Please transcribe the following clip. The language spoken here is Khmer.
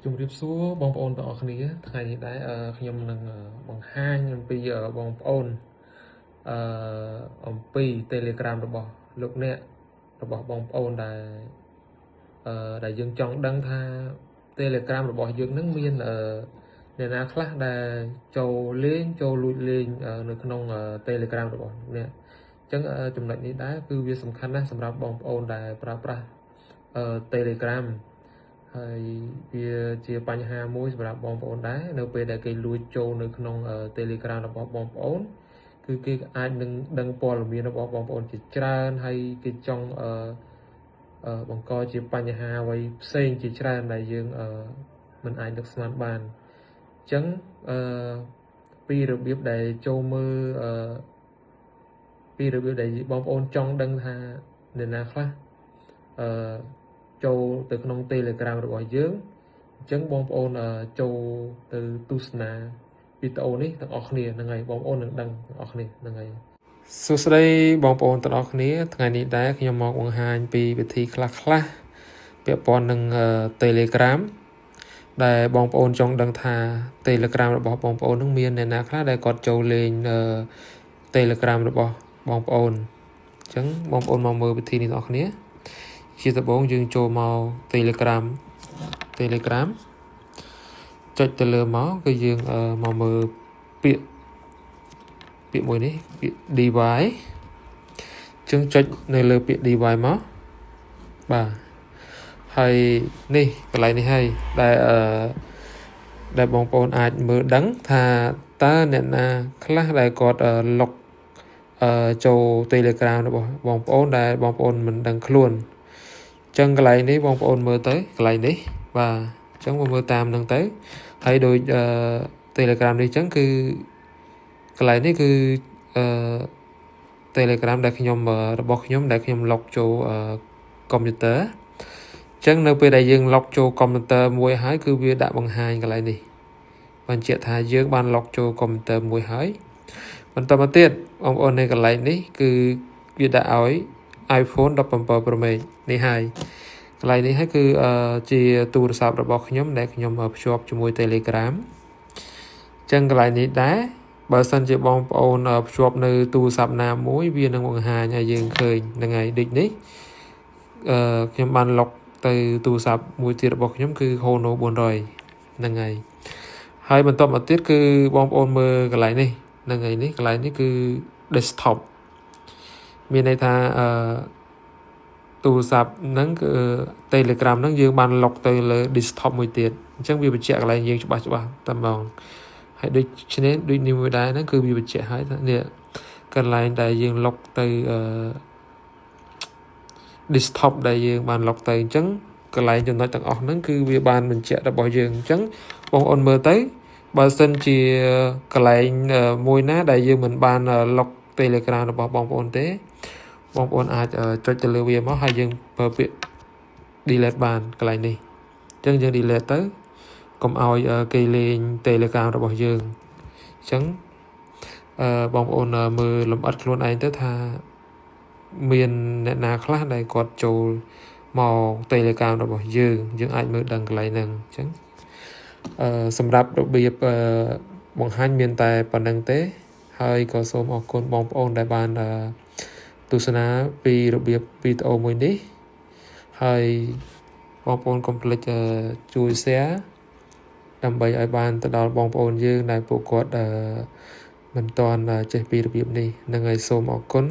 ជំរាបសួរបងប្អូនទាំងអស់គ្នាថ្ងៃនេះដែរខ្ញុំនឹងបង្ហាញអំពីបងប្អូនអំពី Telegram របស់លោកអ្នករបស់បងប្អូនដែលយើងចង់ដឹងថា Telegram របស់យើងនឹងមានអ្នកណាខ្លះដែលចូលលេងចូលលួចលេងនៅក្នុង Telegram របស់អ្នកអញ្ចឹងចំណុចនេះដែរគឺវាសំខាន់ណាស់សម្រាប់បងប្អូនដែលប្រើប្រាស់ Telegram ហើយវាជាបញ្ហាមួយសម្រាប់បងប្អូនដែរនៅពេលដែលគេលួចចូលនៅក្នុង Telegram របស់បងប្អូនគឺគេអាចនឹងដឹងព័ត៌មានរបស់បងប្អូនជាច្រើនហើយគេចង់បង្កជាបញ្ហាអ្វីផ្សេងជាច្រើនដែលយើងមិនអាចនឹកស្មានបានអញ្ចឹងពីរបៀបដែលចូលមើលពីរបៀបដែលបងប្អូនចង់ដឹងថាអ្នកណាខ្លះចូលទៅក្នុង Telegram របស់យើងអញ្ចឹងបងប្អូនចូលទៅទស្សនាវីដេអូនេះទាំងអស់គ្នាហ្នឹងហើយបងប្អូននឹងដឹងទាំងអស់គ្នាហ្នឹងហើយសួស្តីបងប្អូនទាំងអស់គ្នាថ្ងៃនេះដែរខ្ញុំមកបង្ហាញពីវិធីខ្លះពាក់ព័ន្ធនឹង Telegram ដែលបងប្អូនចង់ដឹងថា Telegram របស់បងប្អូននឹងមានអ្នកណាខ្លះដែលគាត់ចូលលេងTelegram របស់បងប្អូនអញ្ចឹងបងប្អូនមកមើលវិធីនេះទាំងអស់គ្នាជាដំបូងយើងចូលមក Telegram ចុចទៅលើមកគឺយើងមកមើលពាក្យមួយនេះពាក្យ device ចឹងចុចនៅលើពាក្យ device មកបាទហើយនេះកន្លែងនេះហើយដែលបងប្អូនអាចមើលដឹងថាតើអ្នកណាខ្លះដែលគាត់លុកចូល Telegram របស់បងប្អូនដែលបងប្អូនមិនដឹងខ្លួនចឹងកន្លែងនេះបងប្អូនមើលទៅកន្លែងនេះបាទចឹងមកមើលតាមនឹងទៅហើយដូចTelegram នេះចឹងគឺកន្លែងនេះគឺTelegram ដែលរបស់ខ្ញុំដែលខ្ញុំលុកចូលកុំព្យូទ័រចឹងនៅពេលដែលយើងលុកចូលកុំព្យូទ័រមួយហើយគឺវាដាក់បង្ហាញកន្លែងនេះបញ្ជាក់ថាយើងបានលុកចូលកុំព្យូទ័រមួយហើយបន្តមកទៀតបងប្អូននៅកន្លែងនេះគឺវាដាក់ឲ្យ iPhone 17 Pro Max នេះហើយកន្លែងនេះហើយគឺជាទូរស័ព្ទរបស់ខ្ញុំដែលខ្ញុំភ្ជាប់ជាមួយ Telegram ចឹងកន្លែងនេះដែរបើសិនជាបងប្អូនភ្ជាប់នៅទូរស័ព្ទណាមួយវានឹងបង្ហាញឲ្យយើងឃើញហ្នឹងហើយដូចនេះខ្ញុំបានលុកទៅទូរស័ព្ទមួយទៀតរបស់ខ្ញុំគឺ Hono 400ហ្នឹងហើយបន្តមកទៀតគឺបងប្អូនមើលកន្លែងនេះហ្នឹងហើយនេះកន្លែងនេះគឺ desktop មានន័យថាទូរស័ព្ទហ្នឹងគឺ Telegram ហ្នឹងយើងបានលុកទៅលើ desktop មួយទៀតអញ្ចឹងវាបញ្ជាក់កន្លែងយើងច្បាស់តែម្ដងហើយដូចនេះមួយដែរហ្នឹងគឺវាបញ្ជាក់ឲ្យថានេះកន្លែងដែលយើងលុកទៅ desktop ដែលយើងបានលុកទៅអញ្ចឹងកន្លែងចំណុចទាំងអស់ហ្នឹងគឺវាបានបញ្ជាក់របស់យើងអញ្ចឹងបងប្អូនមើលទៅបើសិនជាកន្លែងមួយណាដែលយើងមិនបានលុក Telegram របស់បងប្អូនទេបងប្អូនអាចចុចទៅលើវាមកហើយយើងប្រើពាក្យ delete បានកន្លែងនេះអញ្ចឹងយើង delete ទៅកុំឲ្យគេលេង Telegram របស់យើងអញ្ចឹងបងប្អូនមើលលម្អិតខ្លួនឯងទៅថាមានអ្នកណាខ្លះដែលគាត់ចូលមក Telegram របស់យើងអាចមើលដឹងកន្លែងហ្នឹងអញ្ចឹងសម្រាប់របៀបបង្ហាញមានតែប៉ុណ្្នឹងទេហើយក៏សូមអរគុណបងប្អូនដែលបានទស្សនាពីរបៀបវីដេអូមួយនេះហើយបងប្អូនកុំភ្លេចជួយ share ដើម្បីឲ្យបានទៅដល់បងប្អូនយើងដែលពួកគាត់មិនទាន់ចេះពីរបៀបនេះនឹងឲ្យសូមអរគុណ